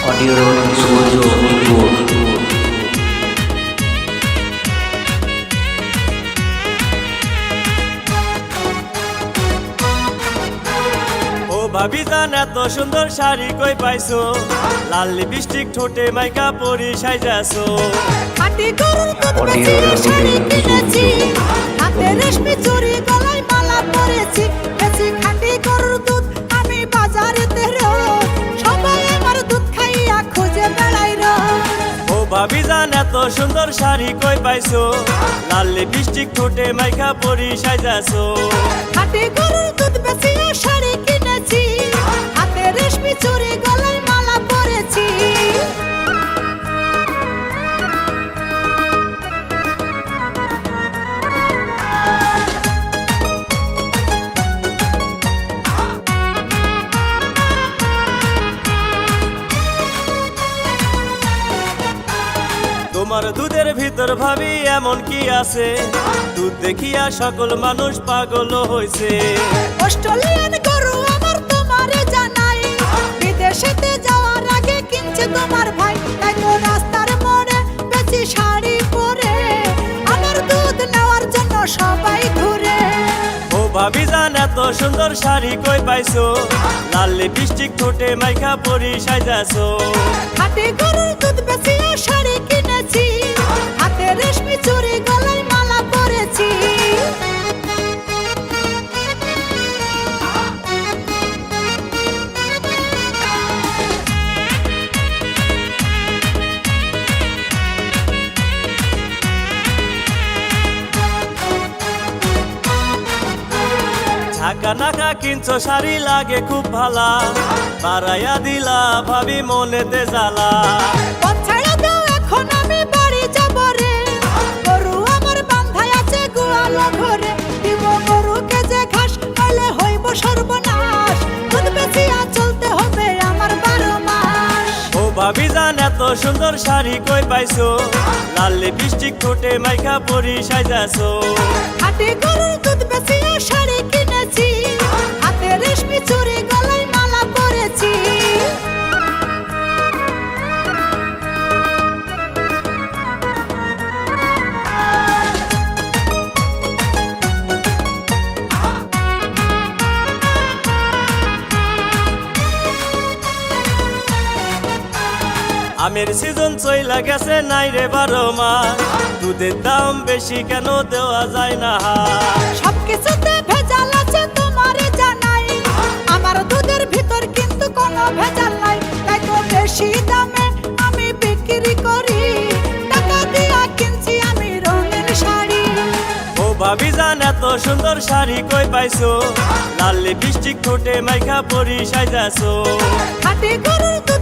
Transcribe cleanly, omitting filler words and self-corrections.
Audio Rolling Studio Report. ভাবি জান এত সুন্দর শাড়ি কই পাইছো, লাল লিপস্টিক ঠোঁটে মাইকা পরি সাইজাছো। হাতে গরুর দুধ বেচে শাড়ি কিনেছি, হাতে রেশমি চুড়ি গলায় মালা পরেছি। বেচি খাঁটি গরুর দুধ আমি বাজারেতে রোজ, সবাই আমার দুধ খাইয়া খুঁজে বেড়াই রোজ। ও ভাবি জান এত সুন্দর শাড়ি কই পাইছো, লাল লিপস্টিক ঠোঁটে মাইকা পরি সাইজাছো। হাতে গরুর দুধ বেচে শাড়ি কিনেছি, হাতে রেশমি চুড়ি গলায় মালা পরেছি। তোমার দুধের ভিতর ভাবি এমন কি আছে, দুধ দেখিয়া সকল মানুষ পাগল হইছে। অস্ট্রেলিয়ান গরু আমার তোমারে জানাই, বিদেশেতে যাওয়ার আগে কিনছে তোমার ভাই। তাই তো রাস্তার মোড়ে বেচি শাড়ি পরে, আমার দুধ নেওয়ার জন্য সবাই ঘুরে। ও ভাবি জান এত সুন্দর শাড়ি কই পাইছো, লাল লিপস্টিক ঠোঁটে মাইকা পরি সাইজাছো। হাতে গরুর দুধ বেচিয়ে শাড়ি কিনেছি, হাতে রেশমি চুড়ি গলায় মালা পরেছি। ঢাকা নাকা কিনছো শাড়ি লাগে খুব ভালা, বাড়াইয়া দিলা ভাবি মনেতে জ্বালা। পথ ছাড়া দাও এখন আমি বাড়ি যাব রে, গরু আমার বান্ধায় আছে গোয়াল ঘরে। দিব গরুকে যে ঘাস, নাইলে হইব সর্বনাশ। দুধ বেচিয়া চলতে হবে আমার 12 মাস। ও ভাবি জান এত সুন্দর শাড়ি কই পাইছো, লাল লিপস্টিক ঠোঁটে মাইকা পরি সাইজাছো। হাতে গরুর দুধ বেচিয়ে শাড়ি কিনেছি, হাতে রেশমি চুড়ি গলায় মালা পরেছি। আমের সিজন চইলা গেছে নাই রে 12 মাস, দুধের দাম বেশি কেন দেওয়া যায় না হাত? সবকিছুতে ভেজাল আছে তোমারে জানাই, আমার দুধের ভিতর কিন্তু কোনো ভেজাল নাই। তাই তো বেশি দামে আমি বিক্রি করি, টাকা দিয়া কিনছি আমি রঙিন শাড়ি। ও ভাবি জান এত সুন্দর শাড়ি কই পাইছো, লাল লিপস্টিক ঠোঁটে মাইকা পরি সাইজাছো। হাতে গরুর দুধ